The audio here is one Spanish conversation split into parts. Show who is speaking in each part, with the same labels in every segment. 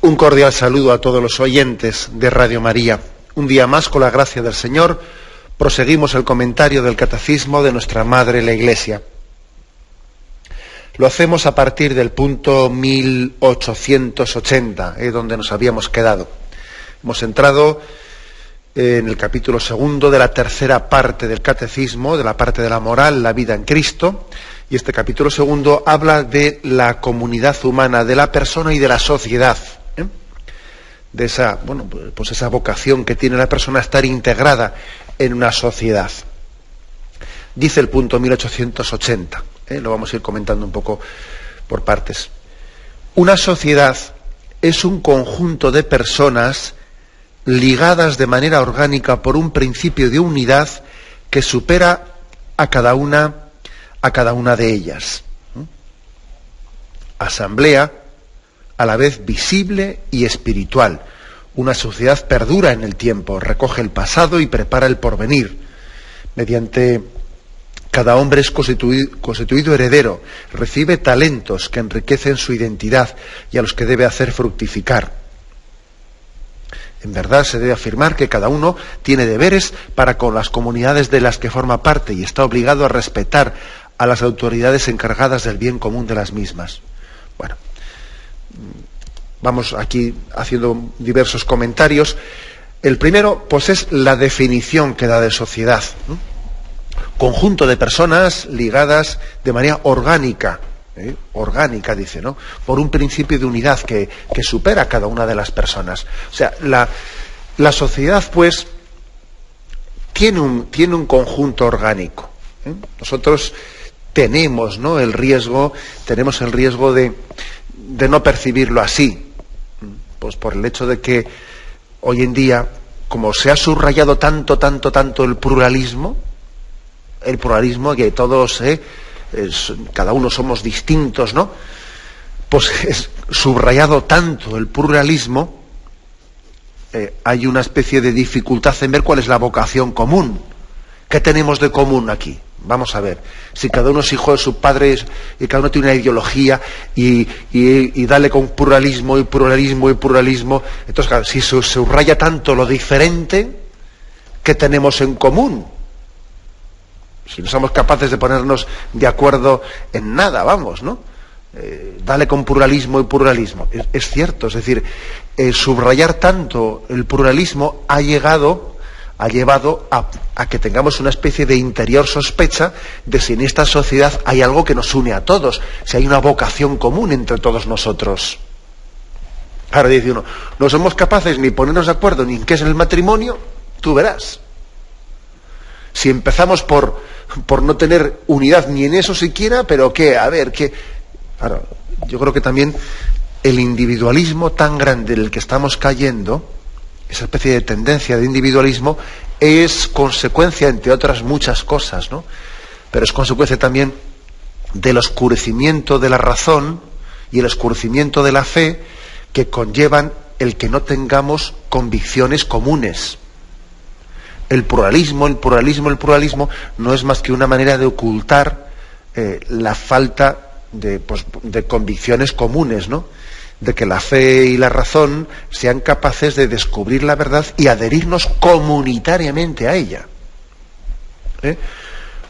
Speaker 1: Un cordial saludo a todos los oyentes de Radio María. Un día más, con la gracia del Señor, proseguimos el comentario del Catecismo de nuestra Madre la Iglesia. Lo hacemos a partir del punto 1880, donde nos habíamos quedado. Hemos entrado en el capítulo segundo de la tercera parte del Catecismo, de la parte de la moral, la vida en Cristo, y este capítulo segundo habla de la comunidad humana, de la persona y de la sociedad, de esa, pues esa vocación que tiene la persona a estar integrada en una sociedad. Dice el punto 1880, lo vamos a ir comentando un poco por partes. Una sociedad es un conjunto de personas ligadas de manera orgánica por un principio de unidad que supera a cada una de ellas. Asamblea, a la vez visible y espiritual. Una sociedad perdura en el tiempo, recoge el pasado y prepara el porvenir. Mediante cada hombre es constituido heredero, recibe talentos que enriquecen su identidad y a los que debe hacer fructificar. En verdad se debe afirmar que cada uno tiene deberes para con las comunidades de las que forma parte y está obligado a respetar a las autoridades encargadas del bien común de las mismas. Bueno, vamos aquí haciendo diversos comentarios. El primero, pues, es la definición que da de sociedad, ¿no? Conjunto de personas ligadas de manera orgánica, orgánica dice, ¿no? Por un principio de unidad que supera a cada una de las personas. O sea, la sociedad, pues, tiene un conjunto orgánico. Nosotros tenemos el riesgo de no percibirlo así, pues por el hecho de que hoy en día, como se ha subrayado tanto el pluralismo que todos, cada uno somos distintos, ¿no? Pues es subrayado tanto el pluralismo, hay una especie de dificultad en ver cuál es la vocación común. ¿Qué tenemos de común aquí? Vamos a ver, si cada uno es hijo de su padre y cada uno tiene una ideología y dale con pluralismo, entonces claro, si se subraya tanto lo diferente, ¿qué tenemos en común? Si no somos capaces de ponernos de acuerdo en nada, ¿no? Dale con pluralismo. Es cierto, es decir, subrayar tanto el pluralismo ha llevado a que tengamos una especie de interior sospecha de si en esta sociedad hay algo que nos une a todos, si hay una vocación común entre todos nosotros. Ahora dice uno, no somos capaces ni ponernos de acuerdo ni en qué es el matrimonio, tú verás. Si empezamos por no tener unidad ni en eso siquiera, pero ¿qué? A ver, ¿qué? Ahora, yo creo que también el individualismo tan grande en el que estamos cayendo, esa especie de tendencia de individualismo, es consecuencia, entre otras muchas cosas, ¿no? Pero es consecuencia también del oscurecimiento de la razón y el oscurecimiento de la fe que conllevan el que no tengamos convicciones comunes. El pluralismo no es más que una manera de ocultar la falta de convicciones comunes, ¿no? De que la fe y la razón sean capaces de descubrir la verdad y adherirnos comunitariamente a ella.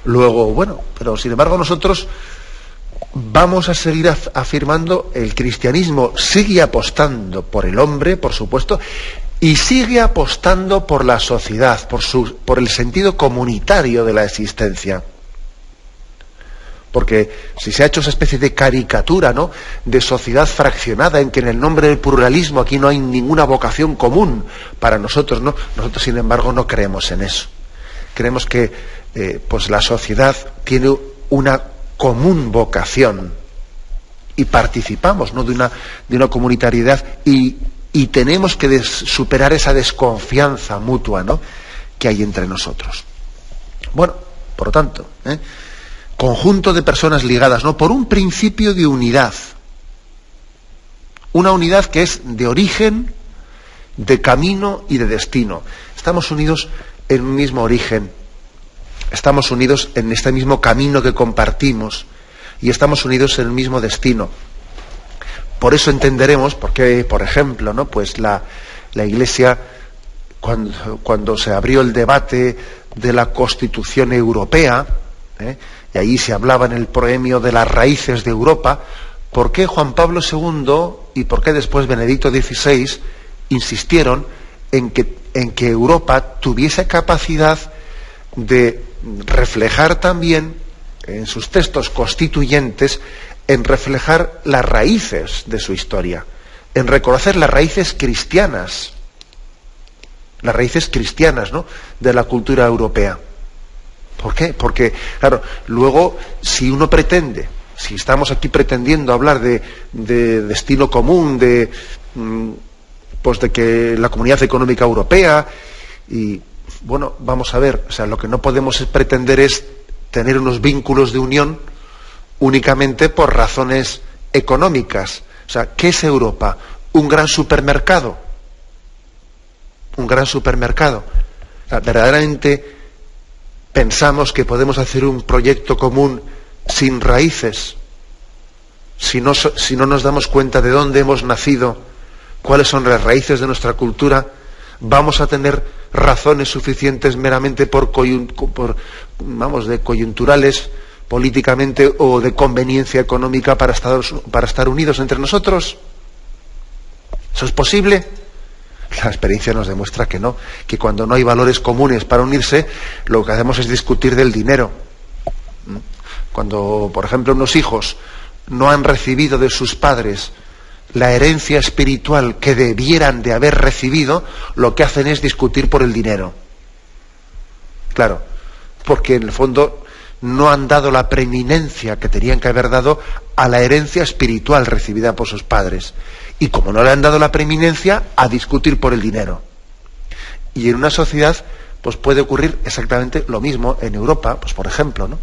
Speaker 1: Luego, pero sin embargo nosotros vamos a seguir afirmando, el cristianismo sigue apostando por el hombre, por supuesto, y sigue apostando por la sociedad, por el sentido comunitario de la existencia. Porque si se ha hecho esa especie de caricatura, ¿no?, de sociedad fraccionada, en que en el nombre del pluralismo aquí no hay ninguna vocación común para nosotros, ¿no? Nosotros, sin embargo, no creemos en eso. Creemos que pues la sociedad tiene una común vocación y participamos, ¿no?, de una comunitariedad y tenemos que superar esa desconfianza mutua, ¿no?, que hay entre nosotros. Bueno, por lo tanto, conjunto de personas ligadas, ¿no?, por un principio de unidad. Una unidad que es de origen, de camino y de destino. Estamos unidos en un mismo origen. Estamos unidos en este mismo camino que compartimos. Y estamos unidos en el mismo destino. Por eso entenderemos por qué, por ejemplo, ¿no? Pues la Iglesia, cuando se abrió el debate de la Constitución Europea, y ahí se hablaba en el proemio de las raíces de Europa, ¿por qué Juan Pablo II y por qué después Benedicto XVI insistieron en que Europa tuviese capacidad de reflejar también en sus textos constituyentes, en reflejar las raíces de su historia, en reconocer las raíces cristianas, ¿no?, de la cultura europea? ¿Por qué? Porque, claro, luego, si uno pretende, si estamos aquí pretendiendo hablar de destino común, pues de que la Comunidad Económica Europea, y bueno, vamos a ver, o sea, lo que no podemos pretender es tener unos vínculos de unión únicamente por razones económicas. O sea, ¿qué es Europa? ¿Un gran supermercado? ¿Un gran supermercado? O sea, ¿verdaderamente pensamos que podemos hacer un proyecto común sin raíces? Si no nos damos cuenta de dónde hemos nacido, cuáles son las raíces de nuestra cultura, vamos a tener razones suficientes meramente de coyunturales políticamente o de conveniencia económica para estar unidos entre nosotros. ¿Eso es posible? La experiencia nos demuestra que no, que cuando no hay valores comunes para unirse, lo que hacemos es discutir del dinero. Cuando, por ejemplo, unos hijos no han recibido de sus padres la herencia espiritual que debieran de haber recibido, lo que hacen es discutir por el dinero. Claro, porque en el fondo no han dado la preeminencia que tenían que haber dado a la herencia espiritual recibida por sus padres. Y como no le han dado la preeminencia, a discutir por el dinero. Y en una sociedad, pues puede ocurrir exactamente lo mismo en Europa, pues por ejemplo, ¿no?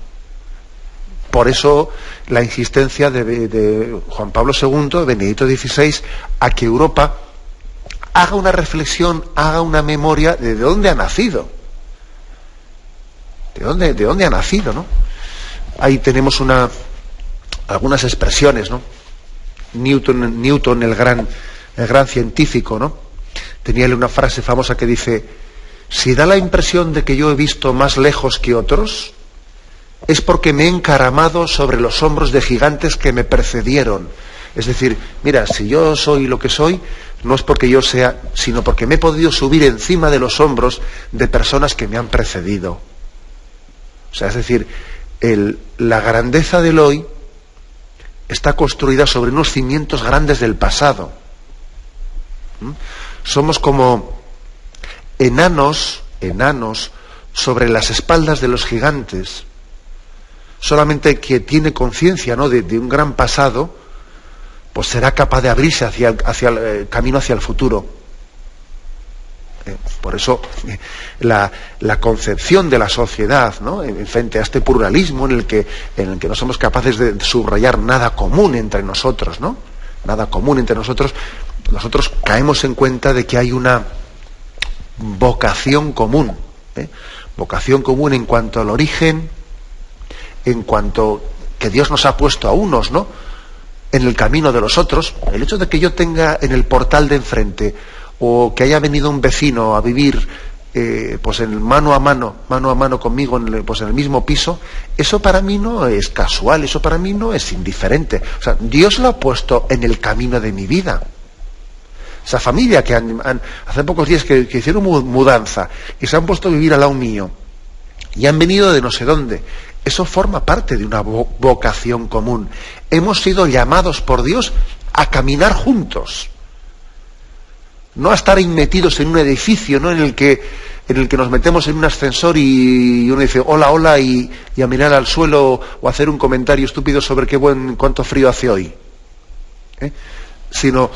Speaker 1: Por eso la insistencia de Juan Pablo II, de Benedicto XVI, a que Europa haga una reflexión, haga una memoria de dónde ha nacido. ¿De dónde ha nacido, no? Ahí tenemos algunas expresiones, ¿no? Newton, el gran científico, ¿no? Tenía una frase famosa que dice: si da la impresión de que yo he visto más lejos que otros, es porque me he encaramado sobre los hombros de gigantes que me precedieron. Es decir, mira, si yo soy lo que soy, no es porque yo sea, sino porque me he podido subir encima de los hombros de personas que me han precedido. O sea, es decir, la grandeza del hoy está construida sobre unos cimientos grandes del pasado. Somos como enanos sobre las espaldas de los gigantes. Solamente que tiene conciencia, ¿no?, de un gran pasado, pues será capaz de abrirse hacia el camino hacia el futuro. Por eso la concepción de la sociedad, ¿no?, frente a este pluralismo en el que no somos capaces de subrayar nada común entre nosotros, ¿no? Nada común entre nosotros caemos en cuenta de que hay una vocación común, vocación común en cuanto al origen, en cuanto que Dios nos ha puesto a unos, ¿no?, en el camino de los otros. El hecho de que yo tenga en el portal de enfrente, o que haya venido un vecino a vivir pues en mano a mano conmigo en el mismo piso, eso para mí no es casual, eso para mí no es indiferente. O sea, Dios lo ha puesto en el camino de mi vida. Esa familia que hace pocos días que hicieron mudanza y se han puesto a vivir al lado mío y han venido de no sé dónde, eso forma parte de una vocación común. Hemos sido llamados por Dios a caminar juntos, no a estar metidos en un edificio, ¿no?, en el que nos metemos en un ascensor y uno dice hola, hola, y a mirar al suelo o hacer un comentario estúpido sobre cuánto frío hace hoy. Sino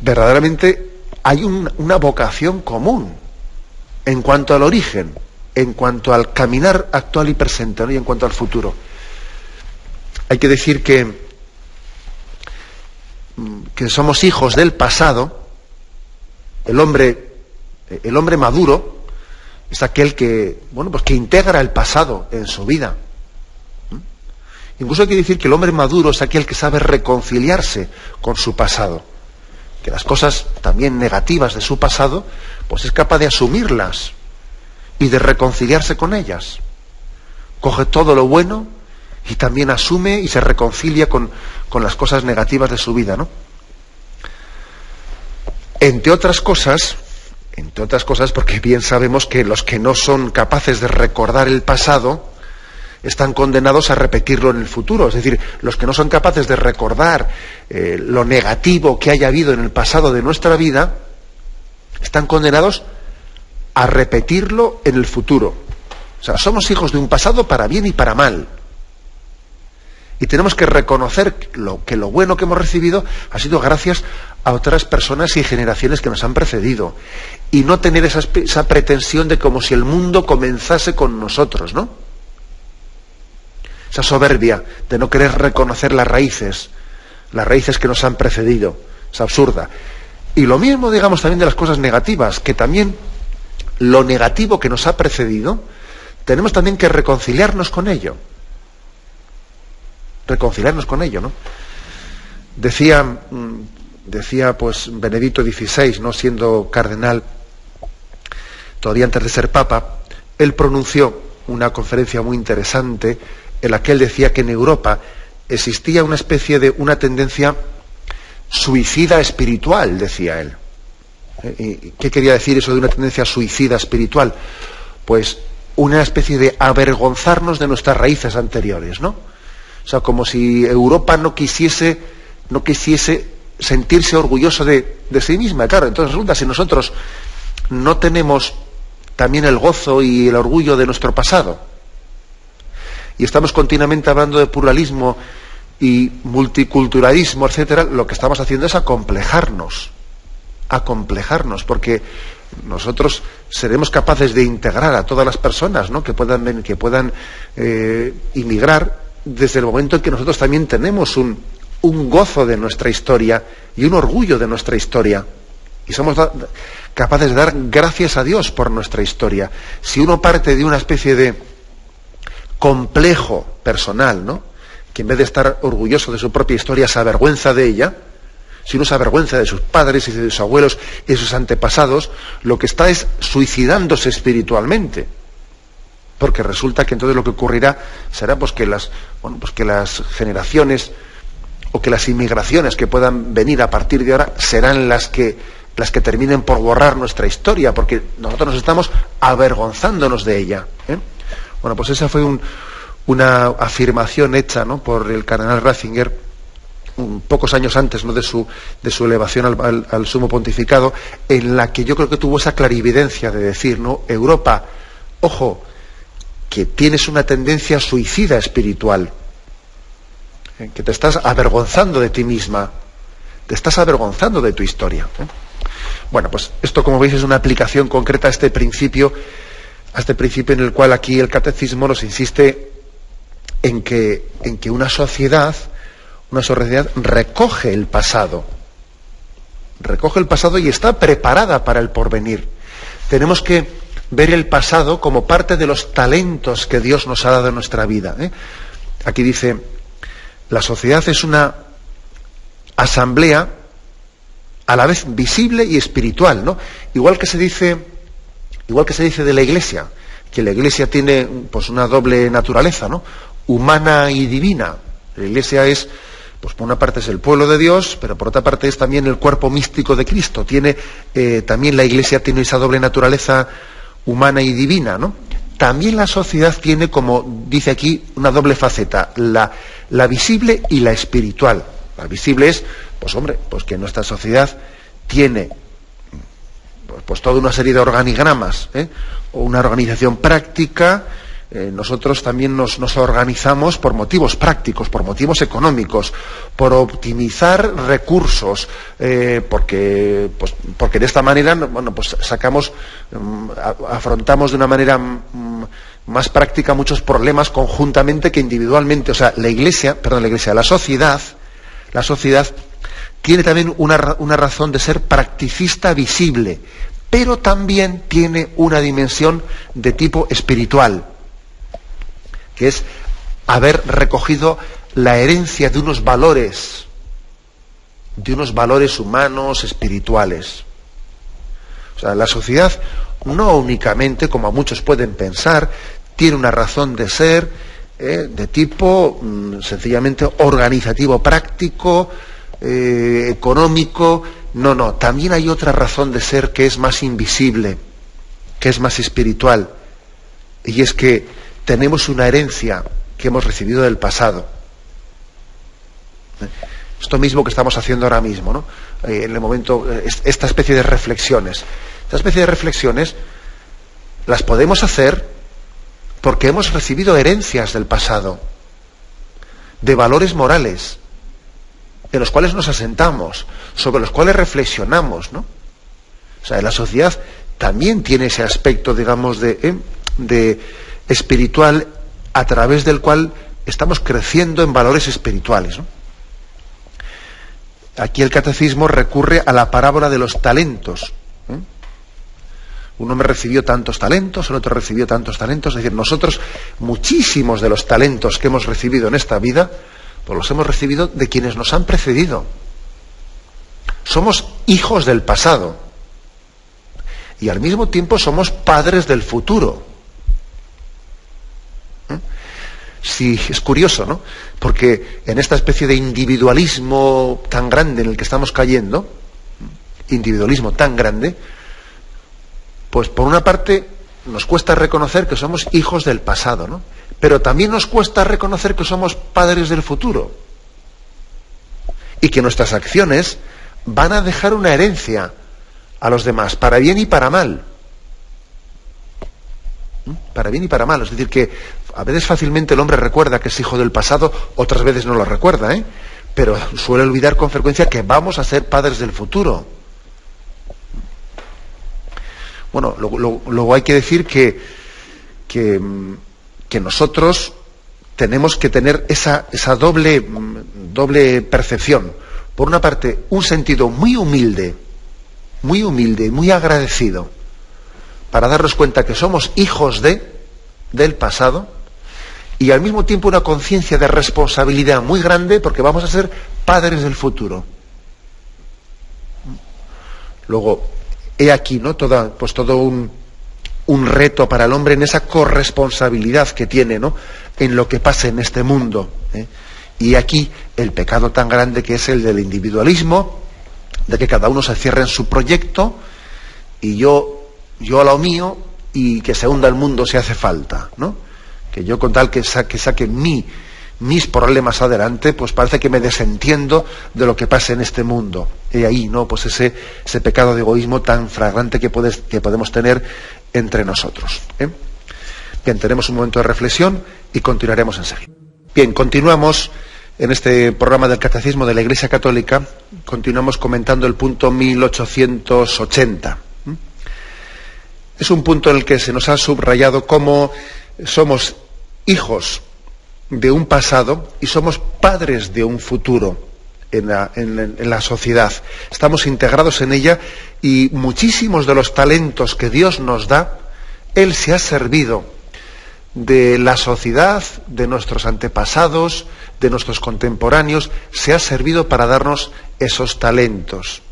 Speaker 1: verdaderamente hay una vocación común en cuanto al origen, en cuanto al caminar actual y presente, ¿no?, y en cuanto al futuro. Hay que decir que somos hijos del pasado. El hombre maduro es aquel que integra el pasado en su vida. Incluso quiere decir que el hombre maduro es aquel que sabe reconciliarse con su pasado, que las cosas también negativas de su pasado, pues es capaz de asumirlas y de reconciliarse con ellas. Coge todo lo bueno y también asume y se reconcilia con las cosas negativas de su vida, ¿no? Entre otras cosas, porque bien sabemos que los que no son capaces de recordar el pasado están condenados a repetirlo en el futuro. Es decir, los que no son capaces de recordar lo negativo que haya habido en el pasado de nuestra vida, están condenados a repetirlo en el futuro. O sea, somos hijos de un pasado para bien y para mal. Y tenemos que reconocer que lo bueno que hemos recibido ha sido gracias a otras personas y generaciones que nos han precedido. Y no tener esa pretensión de como si el mundo comenzase con nosotros, ¿no? Esa soberbia de no querer reconocer las raíces que nos han precedido. Es absurda. Y lo mismo, digamos, también de las cosas negativas, que también lo negativo que nos ha precedido, tenemos también que reconciliarnos con ello. Reconciliarnos con ello, ¿no? Decía pues Benedicto XVI, ¿no?, siendo cardenal, todavía antes de ser papa, él pronunció una conferencia muy interesante en la que él decía que en Europa existía una especie de una tendencia suicida espiritual, decía él. ¿Y qué quería decir eso de una tendencia suicida espiritual? Pues una especie de avergonzarnos de nuestras raíces anteriores, ¿no? O sea, como si Europa no quisiese sentirse orgulloso de sí misma. Claro, entonces resulta, si nosotros no tenemos también el gozo y el orgullo de nuestro pasado, y estamos continuamente hablando de pluralismo y multiculturalismo, etcétera, lo que estamos haciendo es acomplejarnos, porque nosotros seremos capaces de integrar a todas las personas, ¿no?, que puedan inmigrar, desde el momento en que nosotros también tenemos un gozo de nuestra historia y un orgullo de nuestra historia. Y somos capaces de dar gracias a Dios por nuestra historia. Si uno parte de una especie de complejo personal, ¿no?, que en vez de estar orgulloso de su propia historia se avergüenza de ella, si uno se avergüenza de sus padres y de sus abuelos y de sus antepasados, lo que está es suicidándose espiritualmente. Porque resulta que entonces lo que ocurrirá será pues que las generaciones o que las inmigraciones que puedan venir a partir de ahora serán las que terminen por borrar nuestra historia, porque nosotros nos estamos avergonzándonos de ella, ¿eh? Bueno, pues esa fue una afirmación hecha, ¿no?, por el cardenal Ratzinger pocos años antes, ¿no?, de su elevación al sumo pontificado, en la que yo creo que tuvo esa clarividencia de decir, ¿no?, Europa, ojo, que tienes una tendencia suicida espiritual, que te estás avergonzando de ti misma, te estás avergonzando de tu historia, ¿eh? Bueno, pues esto, como veis, es una aplicación concreta a este principio en el cual aquí el catecismo nos insiste en que una sociedad recoge el pasado y está preparada para el porvenir. Tenemos que ver el pasado como parte de los talentos que Dios nos ha dado en nuestra vida, ¿eh? Aquí dice, la sociedad es una asamblea a la vez visible y espiritual, ¿no? Igual que se dice de la Iglesia, que la Iglesia tiene pues una doble naturaleza, ¿no?, humana y divina. La Iglesia es, pues por una parte es el pueblo de Dios, pero por otra parte es también el cuerpo místico de Cristo. También la Iglesia tiene esa doble naturaleza humana y divina, ¿no? También la sociedad tiene, como dice aquí, una doble faceta, la visible y la espiritual. La visible es, pues que nuestra sociedad tiene pues toda una serie de organigramas, o una organización práctica. Nosotros también nos organizamos por motivos prácticos, por motivos económicos, por optimizar recursos, porque de esta manera, pues afrontamos de una manera más práctica muchos problemas conjuntamente que individualmente. O sea, la sociedad tiene también una razón de ser practicista visible, pero también tiene una dimensión de tipo espiritual, que es haber recogido la herencia de unos valores humanos, espirituales. O sea, la sociedad no únicamente, como muchos pueden pensar, tiene una razón de ser de tipo sencillamente organizativo, práctico, económico. No, también hay otra razón de ser que es más invisible, que es más espiritual, y es que tenemos una herencia que hemos recibido del pasado. Esto mismo que estamos haciendo ahora mismo, ¿no? En el momento, esta especie de reflexiones. Esta especie de reflexiones las podemos hacer porque hemos recibido herencias del pasado, de valores morales, en los cuales nos asentamos, sobre los cuales reflexionamos, ¿no? O sea, la sociedad también tiene ese aspecto, digamos, de espiritual, a través del cual estamos creciendo en valores espirituales, ¿no? Aquí el catecismo recurre a la parábola de los talentos. Un hombre recibió tantos talentos, el otro recibió tantos talentos. Es decir, nosotros, muchísimos de los talentos que hemos recibido en esta vida, pues los hemos recibido de quienes nos han precedido. Somos hijos del pasado y al mismo tiempo somos padres del futuro. Sí, es curioso, ¿no? Porque en esta especie de individualismo tan grande en el que estamos cayendo, individualismo tan grande, pues por una parte nos cuesta reconocer que somos hijos del pasado, ¿no? Pero también nos cuesta reconocer que somos padres del futuro y que nuestras acciones van a dejar una herencia a los demás, para bien y para mal. Para bien y para mal. Es decir, que a veces fácilmente el hombre recuerda que es hijo del pasado, otras veces no lo recuerda, pero suele olvidar con frecuencia que vamos a ser padres del futuro. Bueno, luego hay que decir que nosotros tenemos que tener esa doble percepción. Por una parte, un sentido muy humilde, muy agradecido, para darnos cuenta que somos hijos del pasado, y al mismo tiempo una conciencia de responsabilidad muy grande, porque vamos a ser padres del futuro. Luego, he aquí, ¿no? Todo un reto para el hombre en esa corresponsabilidad que tiene, ¿no? En lo que pasa en este mundo. Y aquí el pecado tan grande que es el del individualismo, de que cada uno se cierre en su proyecto, y yo a lo mío, y que se hunda el mundo si hace falta, ¿no? Que yo con tal que saque mis problemas adelante, pues parece que me desentiendo de lo que pasa en este mundo. Y ahí, ¿no? Pues ese pecado de egoísmo tan flagrante que podemos tener entre nosotros. Bien, tenemos un momento de reflexión y continuaremos enseguida. Bien, continuamos en este programa del Catecismo de la Iglesia Católica, continuamos comentando el punto 1880. Es un punto en el que se nos ha subrayado cómo somos hijos de un pasado y somos padres de un futuro en la sociedad. Estamos integrados en ella y muchísimos de los talentos que Dios nos da, Él se ha servido de la sociedad, de nuestros antepasados, de nuestros contemporáneos, se ha servido para darnos esos talentos.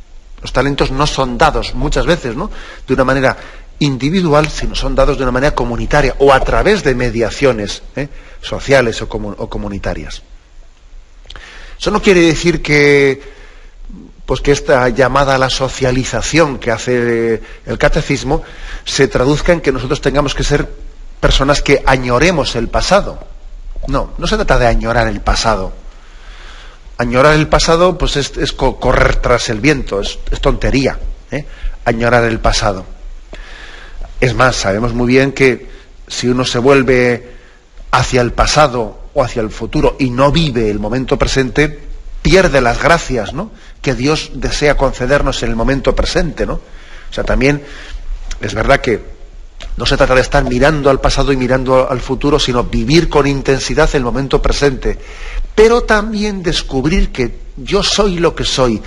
Speaker 1: Los talentos no son dados muchas veces, ¿no?, de una manera individual, sino son dados de una manera comunitaria o a través de mediaciones sociales o comunitarias. Eso no quiere decir que esta llamada a la socialización que hace el catecismo se traduzca en que nosotros tengamos que ser personas que añoremos el pasado. No se trata de añorar el pasado. Añorar el pasado pues es correr tras el viento, es tontería, añorar el pasado. Es más, sabemos muy bien que si uno se vuelve hacia el pasado o hacia el futuro y no vive el momento presente, pierde las gracias, ¿no?, que Dios desea concedernos en el momento presente, ¿no? O sea, también es verdad que no se trata de estar mirando al pasado y mirando al futuro, sino vivir con intensidad el momento presente, pero también descubrir que yo soy lo que soy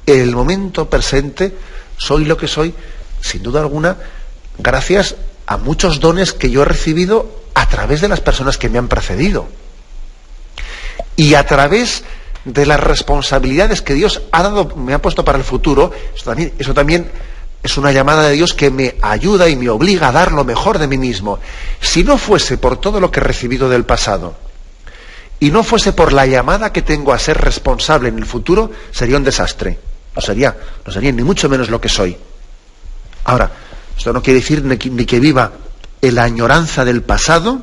Speaker 1: en el momento presente, soy lo que soy, sin duda alguna, gracias a muchos dones que yo he recibido a través de las personas que me han precedido. y a través de las responsabilidades que Dios me ha puesto para el futuro, eso también es una llamada de Dios que me ayuda y me obliga a dar lo mejor de mí mismo. Si no fuese por todo lo que he recibido del pasado, y no fuese por la llamada que tengo a ser responsable en el futuro, sería un desastre. No sería ni mucho menos lo que soy. Ahora, esto no quiere decir ni que viva en la añoranza del pasado,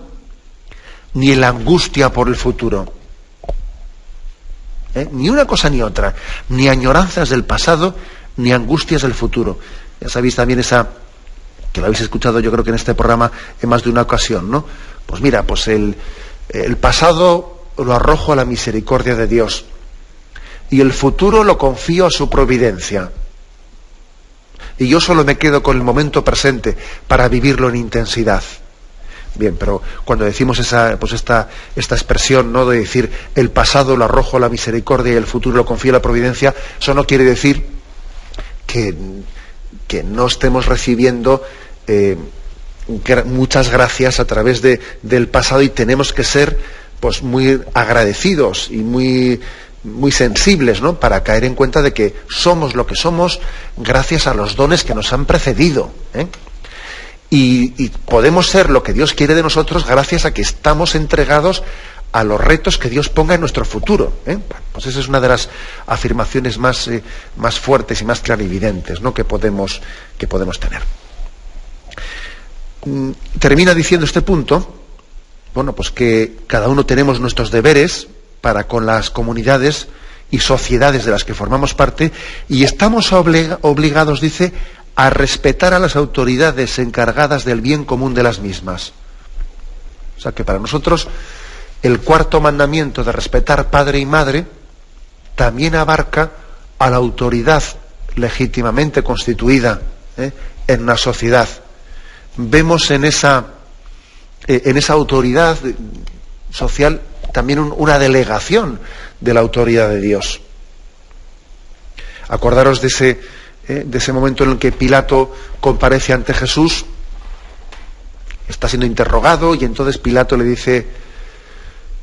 Speaker 1: ni en la angustia por el futuro. Ni una cosa ni otra. Ni añoranzas del pasado, ni angustias del futuro. Ya sabéis también esa, que lo habéis escuchado yo creo que en este programa en más de una ocasión, ¿no? Pues mira, pues el pasado lo arrojo a la misericordia de Dios. Y el futuro lo confío a su providencia. Y yo solo me quedo con el momento presente para vivirlo en intensidad. Bien, pero cuando decimos esta expresión, ¿no?, de decir el pasado lo arrojo a la misericordia y el futuro lo confío a la providencia, eso no quiere decir que no estemos recibiendo muchas gracias a través del pasado, y tenemos que ser pues muy agradecidos y muy sensibles, ¿no?, para caer en cuenta de que somos lo que somos gracias a los dones que nos han precedido, y podemos ser lo que Dios quiere de nosotros gracias a que estamos entregados a los retos que Dios ponga en nuestro futuro. Pues esa es una de las afirmaciones más fuertes y más clarividentes, ¿no?, que podemos tener. Termina diciendo este punto, bueno, pues que cada uno tenemos nuestros deberes para con las comunidades y sociedades de las que formamos parte, y estamos obligados, dice, a respetar a las autoridades encargadas del bien común de las mismas. O sea que para nosotros el cuarto mandamiento de respetar padre y madre también abarca a la autoridad legítimamente constituida en una sociedad. Vemos en esa autoridad social también una delegación de la autoridad de Dios. Acordaros de ese momento en el que Pilato comparece ante Jesús, está siendo interrogado, y entonces Pilato le dice: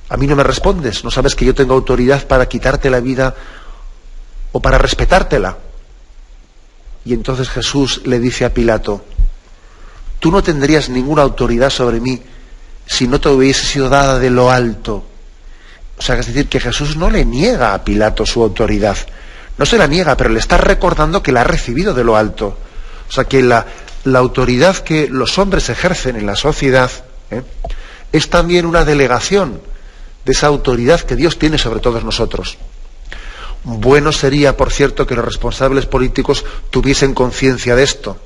Speaker 1: a mí no me respondes, no sabes que yo tengo autoridad para quitarte la vida o para respetártela. Y entonces Jesús le dice a Pilato: tú no tendrías ninguna autoridad sobre mí si no te hubiese sido dada de lo alto. O sea, es decir, que Jesús no le niega a Pilato su autoridad. No se la niega, pero le está recordando que la ha recibido de lo alto. O sea, que la autoridad que los hombres ejercen en la sociedad es también una delegación de esa autoridad que Dios tiene sobre todos nosotros. Bueno sería, por cierto, que los responsables políticos tuviesen conciencia de esto,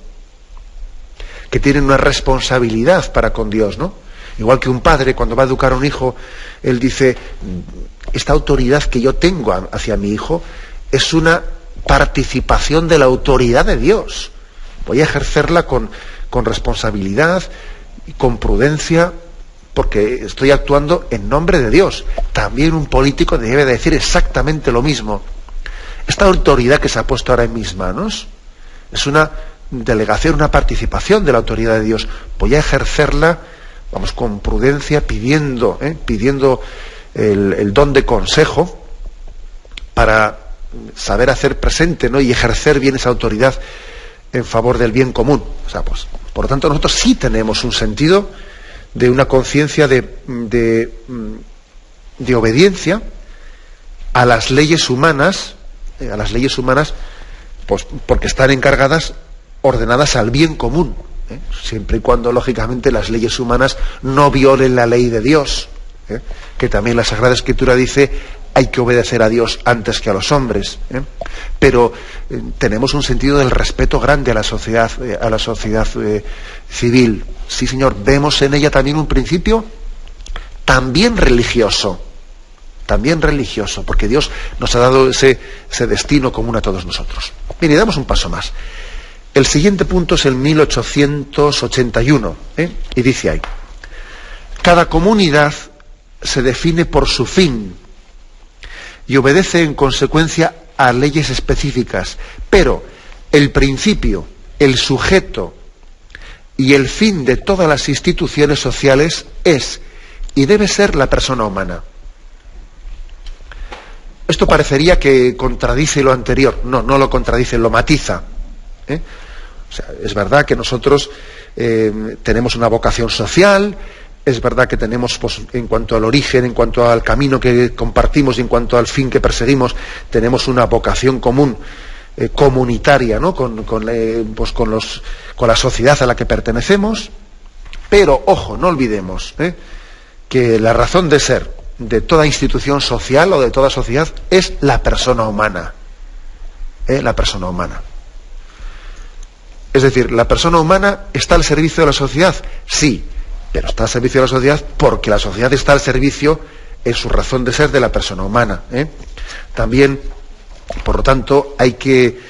Speaker 1: que tienen una responsabilidad para con Dios, ¿no? Igual que un padre, cuando va a educar a un hijo, él dice: esta autoridad que yo tengo hacia mi hijo es una participación de la autoridad de Dios. Voy a ejercerla con responsabilidad y con prudencia, porque estoy actuando en nombre de Dios. También un político debe decir exactamente lo mismo. Esta autoridad que se ha puesto ahora en mis manos es una delegación, una participación de la autoridad de Dios. Voy a ejercerla, vamos, con prudencia, pidiendo el don de consejo para saber hacer presente, ¿no?, y ejercer bien esa autoridad en favor del bien común. O sea, pues, por lo tanto, nosotros sí tenemos un sentido de una conciencia de obediencia a las leyes humanas, pues porque están encargadas, ordenadas al bien común, siempre y cuando, lógicamente, las leyes humanas no violen la ley de Dios, que también la Sagrada Escritura dice: hay que obedecer a Dios antes que a los hombres. Pero tenemos un sentido del respeto grande a la sociedad civil. Sí, señor, vemos en ella también un principio también religioso, porque Dios nos ha dado ese destino común a todos nosotros. Bien, y damos un paso más. El siguiente punto es el 1881, y dice ahí: cada comunidad se define por su fin y obedece en consecuencia a leyes específicas, pero el principio, el sujeto y el fin de todas las instituciones sociales es y debe ser la persona humana. Esto parecería que contradice lo anterior. No, no lo contradice, lo matiza. O sea, es verdad que nosotros tenemos una vocación social, es verdad que tenemos, pues, en cuanto al origen, en cuanto al camino que compartimos y en cuanto al fin que perseguimos, tenemos una vocación común, comunitaria, ¿no? con la sociedad a la que pertenecemos, pero, ojo, no olvidemos que la razón de ser de toda institución social o de toda sociedad es la persona humana. La persona humana. Es decir, ¿la persona humana está al servicio de la sociedad? Sí, pero está al servicio de la sociedad porque la sociedad está al servicio, en su razón de ser, de la persona humana. También, por lo tanto, hay que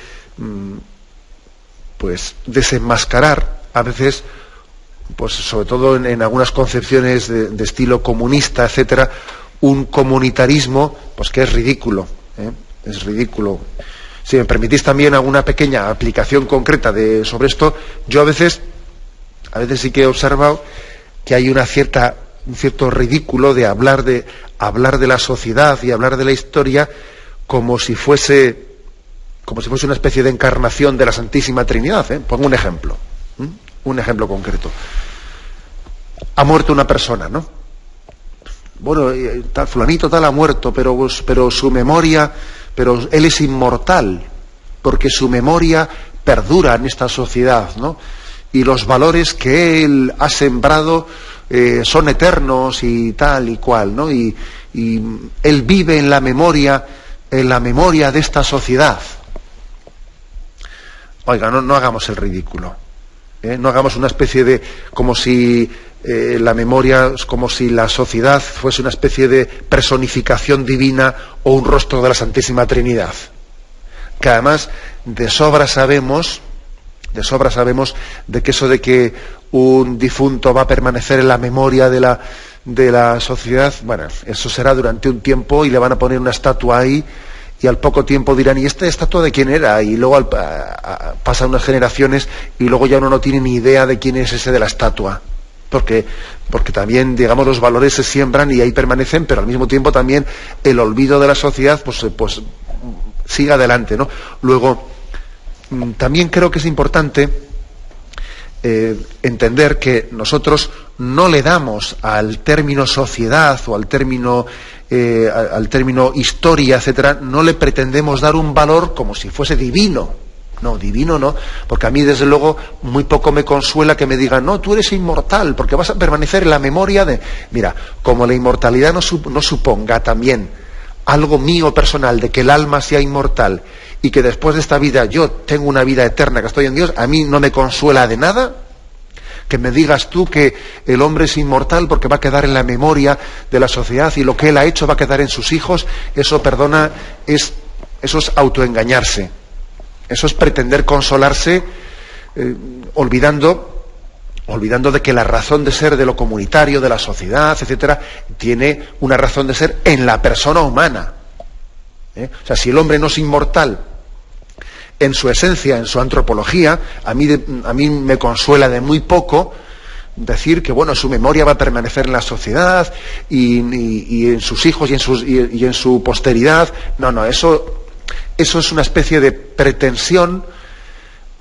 Speaker 1: pues desenmascarar a veces, pues sobre todo en algunas concepciones de estilo comunista, etcétera, un comunitarismo pues que es ridículo. Es ridículo. Si me permitís también alguna pequeña aplicación concreta sobre esto, yo a veces sí que he observado que hay un cierto ridículo de hablar de la sociedad y hablar de la historia como si fuese una especie de encarnación de la Santísima Trinidad. Pongo un ejemplo concreto. Ha muerto una persona, ¿no? Bueno, tal fulanito tal ha muerto, pero su memoria, pero él es inmortal, porque su memoria perdura en esta sociedad, ¿no? Y los valores que él ha sembrado son eternos y tal y cual, ¿no? Y él vive en la memoria de esta sociedad. Oiga, no hagamos el ridículo. No hagamos una especie de, como si la memoria, como si la sociedad fuese una especie de personificación divina o un rostro de la Santísima Trinidad. Que además de sobra sabemos de que eso de que un difunto va a permanecer en la memoria de la sociedad, bueno, eso será durante un tiempo y le van a poner una estatua ahí, y al poco tiempo dirán, ¿y esta estatua de quién era? Y luego pasan unas generaciones y luego ya uno no tiene ni idea de quién es ese de la estatua. Porque también, digamos, los valores se siembran y ahí permanecen, pero al mismo tiempo también el olvido de la sociedad pues sigue adelante, ¿no? Luego, también creo que es importante entender que nosotros no le damos al término sociedad o al término historia, etcétera, no le pretendemos dar un valor como si fuese divino. No, divino no, porque a mí desde luego muy poco me consuela que me digan, no, tú eres inmortal, porque vas a permanecer en la memoria de... Mira, como la inmortalidad no suponga también algo mío personal de que el alma sea inmortal y que después de esta vida yo tengo una vida eterna que estoy en Dios, a mí no me consuela de nada que me digas tú que el hombre es inmortal porque va a quedar en la memoria de la sociedad y lo que él ha hecho va a quedar en sus hijos. Eso, perdona, eso es autoengañarse. Eso es pretender consolarse olvidando de que la razón de ser de lo comunitario, de la sociedad, etcétera, tiene una razón de ser en la persona humana. O sea, si el hombre no es inmortal en su esencia, en su antropología, a mí me consuela de muy poco decir que, bueno, su memoria va a permanecer en la sociedad y en sus hijos y en su posteridad. No, eso es una especie de pretensión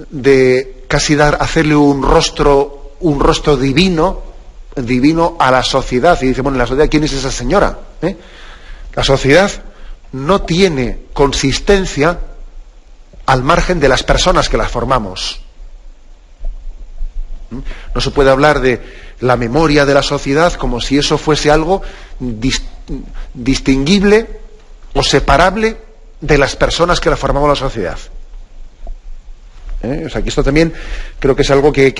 Speaker 1: de casi hacerle un rostro divino a la sociedad. Y dice, bueno, la sociedad, ¿quién es esa señora? La sociedad no tiene consistencia al margen de las personas que la formamos. No se puede hablar de la memoria de la sociedad como si eso fuese algo distinguible o separable de las personas que la formamos la sociedad. O sea, que esto también creo que es algo que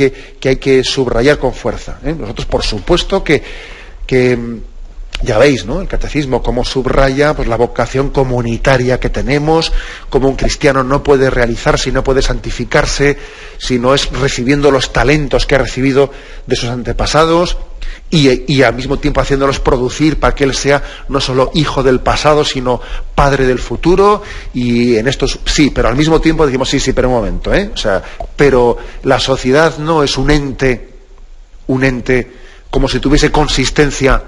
Speaker 1: hay que subrayar con fuerza. Nosotros, por supuesto, que ya veis, ¿no? El catecismo cómo subraya pues la vocación comunitaria que tenemos, cómo un cristiano no puede realizarse y no puede santificarse si no es recibiendo los talentos que ha recibido de sus antepasados y al mismo tiempo haciéndolos producir para que él sea no solo hijo del pasado, sino padre del futuro. Y en esto sí, pero al mismo tiempo decimos sí, pero un momento, o sea, pero la sociedad no es un ente como si tuviese consistencia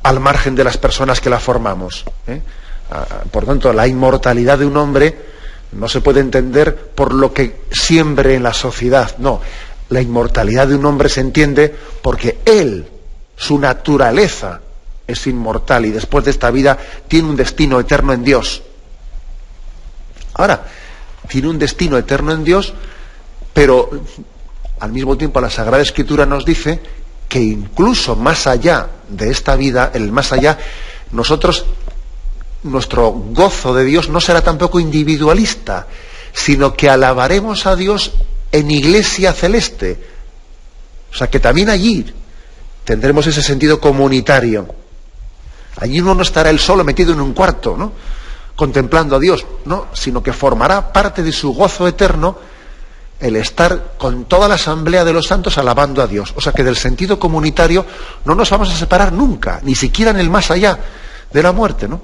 Speaker 1: al margen de las personas que la formamos. Por tanto, la inmortalidad de un hombre no se puede entender por lo que siembre en la sociedad. No, la inmortalidad de un hombre se entiende porque él, su naturaleza, es inmortal y después de esta vida tiene un destino eterno en Dios. Ahora, tiene un destino eterno en Dios, pero al mismo tiempo la Sagrada Escritura nos dice que incluso más allá de esta vida, el más allá, nuestro gozo de Dios no será tampoco individualista, sino que alabaremos a Dios en iglesia celeste. O sea, que también allí tendremos ese sentido comunitario. Allí uno no estará él solo metido en un cuarto, ¿no?, contemplando a Dios, no, sino que formará parte de su gozo eterno el estar con toda la asamblea de los santos alabando a Dios. O sea que del sentido comunitario no nos vamos a separar nunca, ni siquiera en el más allá de la muerte, ¿no?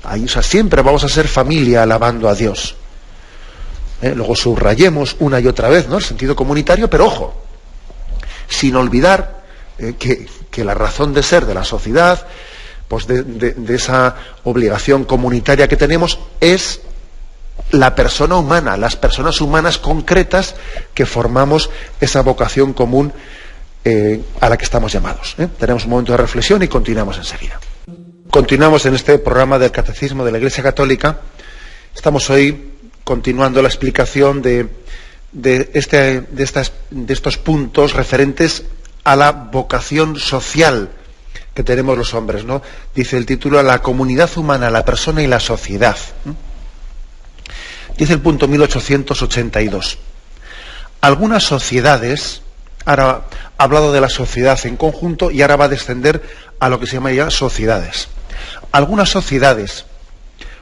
Speaker 1: Ahí, o sea, siempre vamos a ser familia alabando a Dios. Luego subrayemos una y otra vez, ¿no?, el sentido comunitario, pero ojo, sin olvidar que la razón de ser de la sociedad, pues de esa obligación comunitaria que tenemos, es la persona humana, las personas humanas concretas que formamos esa vocación común a la que estamos llamados. Tenemos un momento de reflexión y continuamos enseguida. Continuamos en este programa del Catecismo de la Iglesia Católica. Estamos hoy continuando la explicación de estos puntos referentes a la vocación social que tenemos los hombres, ¿no? Dice el título: la comunidad humana, la persona y la sociedad. Dice el punto 1882. Algunas sociedades, ahora ha hablado de la sociedad en conjunto y ahora va a descender a lo que se llama ya sociedades. Algunas sociedades,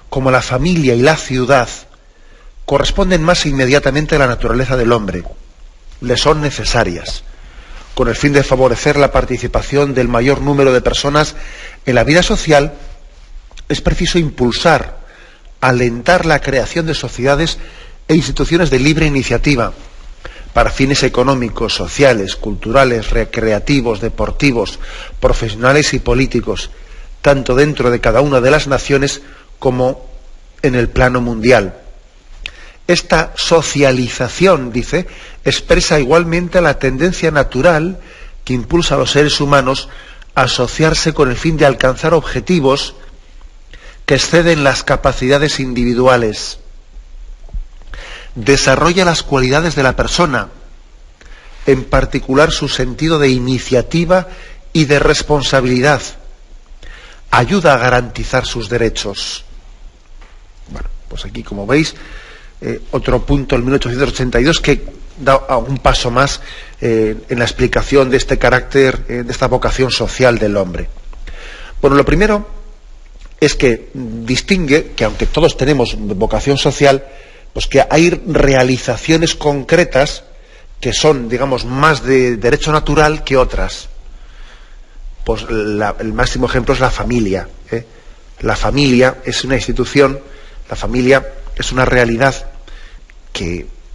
Speaker 1: como la familia y la ciudad, corresponden más inmediatamente a la naturaleza del hombre. Le son necesarias, con el fin de favorecer la participación del mayor número de personas en la vida social. Es preciso impulsar, alentar la creación de sociedades e instituciones de libre iniciativa para fines económicos, sociales, culturales, recreativos, deportivos, profesionales y políticos, tanto dentro de cada una de las naciones como en el plano mundial. Esta socialización, dice, expresa igualmente la tendencia natural que impulsa a los seres humanos a asociarse con el fin de alcanzar objetivos que exceden las capacidades individuales. Desarrolla las cualidades de la persona, en particular su sentido de iniciativa y de responsabilidad. Ayuda a garantizar sus derechos. Bueno, pues aquí, como veis, otro punto, el 1882, que da un paso más en la explicación de este carácter, de esta vocación social del hombre. Bueno, lo primero es que distingue que, aunque todos tenemos vocación social, pues que hay realizaciones concretas que son, digamos, más de derecho natural que otras. Pues el máximo ejemplo es la familia. La familia es una institución, la familia es una realidad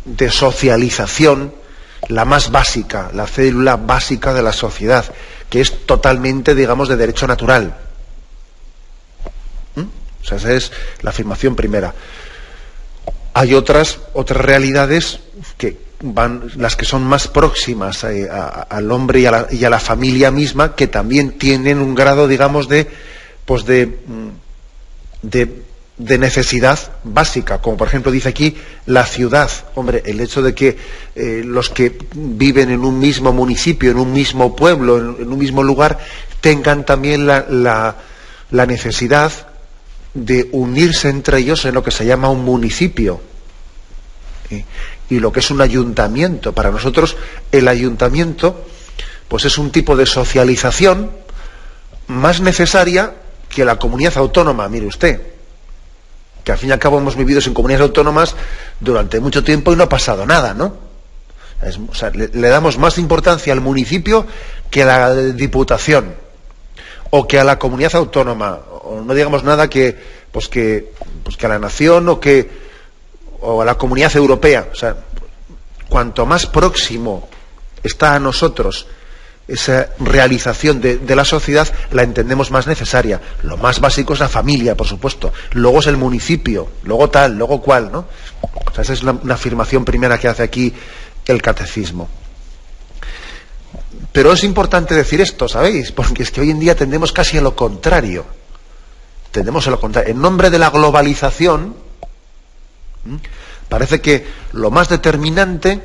Speaker 1: de socialización, la más básica, la célula básica de la sociedad, que es totalmente, digamos, de derecho natural. O sea, esa es la afirmación primera. Hay otras realidades que las que son más próximas al hombre y a la familia misma, que también tienen un grado, digamos, de necesidad básica, como por ejemplo dice aquí la ciudad. Hombre, el hecho de que los que viven en un mismo municipio, en un mismo pueblo, en un mismo lugar, tengan también la necesidad de unirse entre ellos en lo que se llama un municipio. Y lo que es un ayuntamiento. Para nosotros el ayuntamiento pues es un tipo de socialización más necesaria que la comunidad autónoma. Mire usted, que al fin y al cabo hemos vivido sin comunidades autónomas durante mucho tiempo y no ha pasado nada, ¿no? O sea, le damos más importancia al municipio que a la diputación o que a la comunidad autónoma, o no digamos nada que a la nación o a la comunidad europea. O sea, cuanto más próximo está a nosotros esa realización de la sociedad la entendemos más necesaria. Lo más básico es la familia, por supuesto. Luego es el municipio, luego tal, luego cual, ¿no? O sea, esa es una afirmación primera que hace aquí el catecismo. Pero es importante decir esto, ¿sabéis? Porque es que hoy en día tendemos casi a lo contrario. Tendemos a lo contrario. En nombre de la globalización, parece que lo más determinante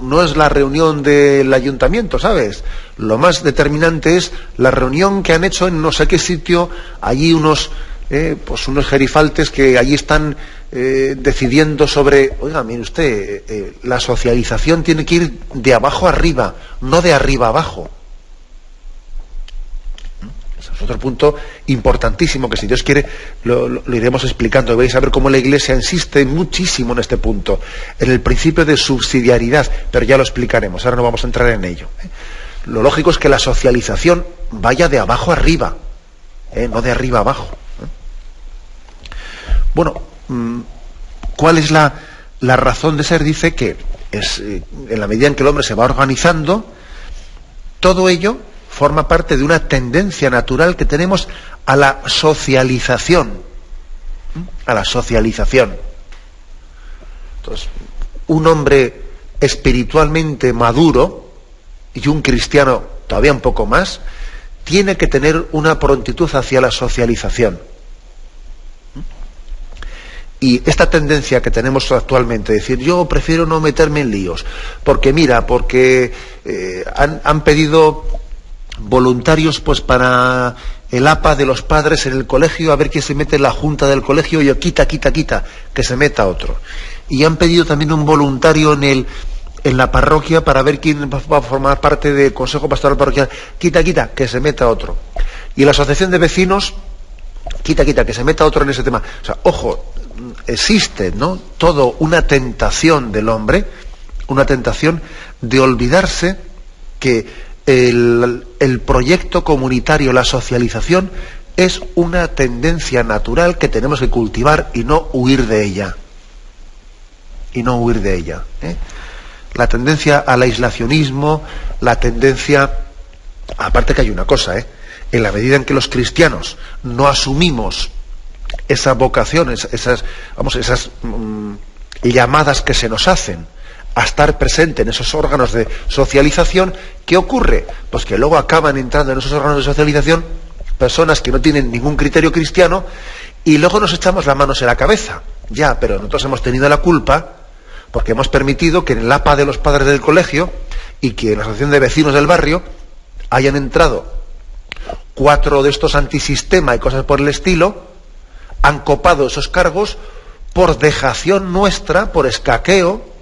Speaker 1: no es la reunión del ayuntamiento, ¿sabes? Lo más determinante es la reunión que han hecho en no sé qué sitio, allí unos gerifaltes que allí están decidiendo sobre, oiga, mire usted, la socialización tiene que ir de abajo arriba, no de arriba abajo. Ese es otro punto importantísimo que, si Dios quiere, lo iremos explicando. Vais a ver cómo la Iglesia insiste muchísimo en este punto, en el principio de subsidiariedad, pero ya lo explicaremos, ahora no vamos a entrar en ello. Lo lógico es que la socialización vaya de abajo arriba, no de arriba abajo. Bueno, ¿cuál es la razón de ser? Dice que es en la medida en que el hombre se va organizando, todo ello forma parte de una tendencia natural que tenemos a la socialización. A la socialización. Entonces, un hombre espiritualmente maduro y un cristiano todavía un poco más, tiene que tener una prontitud hacia la socialización. Y esta tendencia que tenemos actualmente, decir, yo prefiero no meterme en líos, porque han pedido voluntarios pues para el APA de los padres en el colegio, a ver quién se mete en la junta del colegio, y yo quita, que se meta otro. Y han pedido también un voluntario en la parroquia para ver quién va a formar parte del Consejo Pastoral Parroquial, quita, que se meta otro. Y la asociación de vecinos, quita, que se meta otro en ese tema. O sea, ojo, existe, ¿no?, todo una tentación del hombre, una tentación de olvidarse que el proyecto comunitario, la socialización, es una tendencia natural que tenemos que cultivar y no huir de ella. La tendencia al aislacionismo, la tendencia... Aparte que hay una cosa, en la medida en que los cristianos no asumimos esa vocación, esas llamadas que se nos hacen a estar presente en esos órganos de socialización, ¿qué ocurre? Pues que luego acaban entrando en esos órganos de socialización personas que no tienen ningún criterio cristiano, y luego nos echamos las manos en la cabeza. Ya, pero nosotros hemos tenido la culpa porque hemos permitido que en el APA de los padres del colegio y que en la asociación de vecinos del barrio hayan entrado 4 de estos antisistema y cosas por el estilo, han copado esos cargos por dejación nuestra, por escaqueo,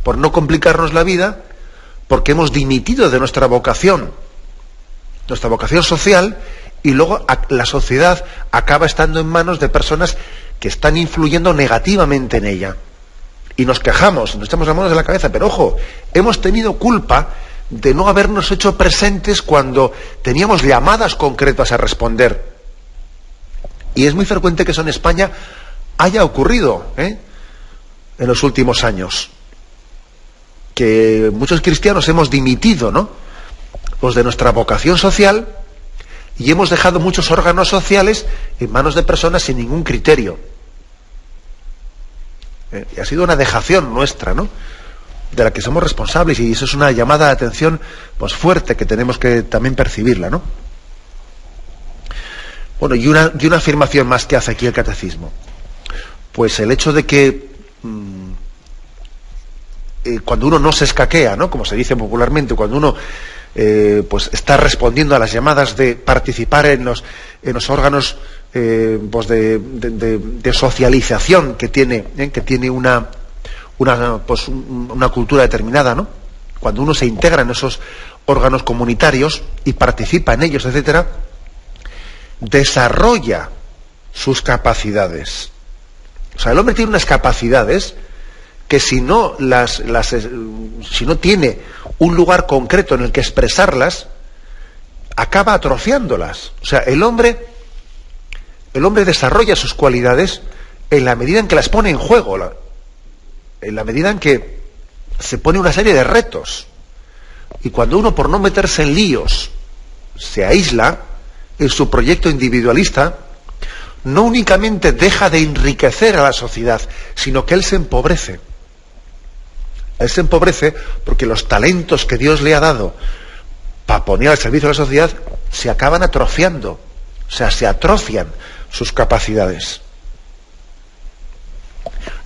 Speaker 1: por no complicarnos la vida, porque hemos dimitido de nuestra vocación social, y luego la sociedad acaba estando en manos de personas que están influyendo negativamente en ella. Y nos quejamos, nos echamos las manos en la cabeza, pero ojo, hemos tenido culpa de no habernos hecho presentes cuando teníamos llamadas concretas a responder. Y es muy frecuente que eso en España haya ocurrido, en los últimos años. Que muchos cristianos hemos dimitido, ¿no?, pues de nuestra vocación social, y hemos dejado muchos órganos sociales en manos de personas sin ningún criterio. Y ha sido una dejación nuestra, ¿no?, de la que somos responsables, y eso es una llamada de atención pues fuerte, que tenemos que también percibirla, ¿no? Bueno, y una afirmación más que hace aquí el catecismo. Pues el hecho de que cuando uno no se escaquea, ¿no?, como se dice popularmente, cuando uno pues está respondiendo a las llamadas de participar en los órganos pues de socialización que tiene una cultura determinada, ¿no? Cuando uno se integra en esos órganos comunitarios y participa en ellos, etcétera, desarrolla sus capacidades. O sea, el hombre tiene unas capacidades que si no tiene un lugar concreto en el que expresarlas, acaba atrofiándolas. O sea, el hombre desarrolla sus cualidades en la medida en que las pone en juego, en la medida en que se pone una serie de retos. Y cuando uno, por no meterse en líos, se aísla en su proyecto individualista, no únicamente deja de enriquecer a la sociedad, sino que él se empobrece. Él se empobrece porque los talentos que Dios le ha dado para poner al servicio de la sociedad se acaban atrofiando. O sea, se atrofian sus capacidades.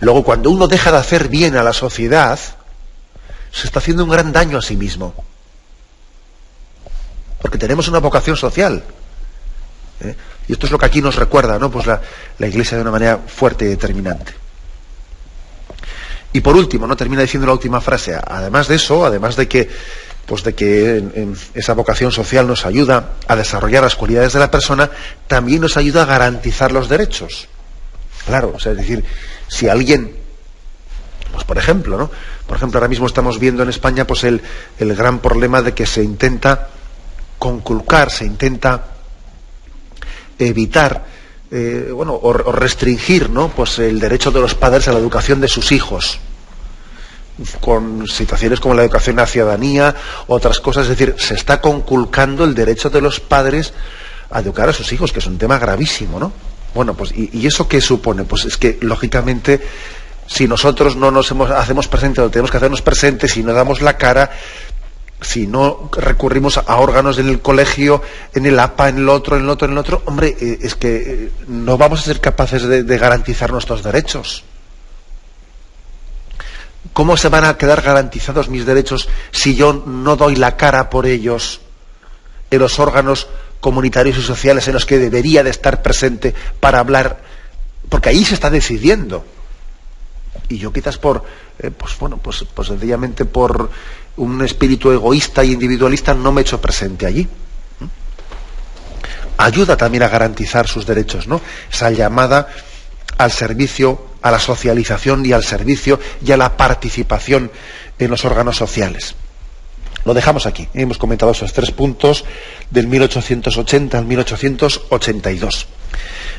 Speaker 1: Luego, cuando uno deja de hacer bien a la sociedad, se está haciendo un gran daño a sí mismo. Porque tenemos una vocación social. Y esto es lo que aquí nos recuerda, ¿no? Pues la Iglesia de una manera fuerte y determinante. Y por último, ¿no? Termina diciendo la última frase. Además de eso, además de que en esa vocación social nos ayuda a desarrollar las cualidades de la persona, también nos ayuda a garantizar los derechos. Claro, o sea, es decir, si alguien, pues por ejemplo, ¿no? Por ejemplo, ahora mismo estamos viendo en España pues el gran problema de que se intenta conculcar, se intenta evitar o restringir, ¿no? Pues el derecho de los padres a la educación de sus hijos, con situaciones como la educación a la ciudadanía, otras cosas. Es decir, se está conculcando el derecho de los padres a educar a sus hijos, que es un tema gravísimo, ¿no? Bueno, pues ¿y eso qué supone? Pues es que, lógicamente, si nosotros no nos hacemos presentes, o tenemos que hacernos presentes, si no damos la cara, si no recurrimos a órganos en el colegio, en el APA, en el otro, hombre, es que no vamos a ser capaces de garantizar nuestros derechos. ¿Cómo se van a quedar garantizados mis derechos si yo no doy la cara por ellos en los órganos comunitarios y sociales en los que debería de estar presente para hablar? Porque ahí se está decidiendo. Y yo quizás sencillamente por un espíritu egoísta y individualista no me he hecho presente allí. Ayuda también a garantizar sus derechos, ¿no? Esa llamada al servicio, a la socialización y al servicio y a la participación en los órganos sociales. Lo dejamos aquí. Hemos comentado esos 3 puntos del 1880 al 1882.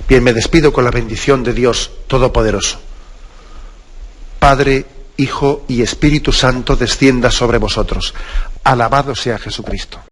Speaker 1: Bien, me despido con la bendición de Dios Todopoderoso. Padre, Hijo y Espíritu Santo descienda sobre vosotros. Alabado sea Jesucristo.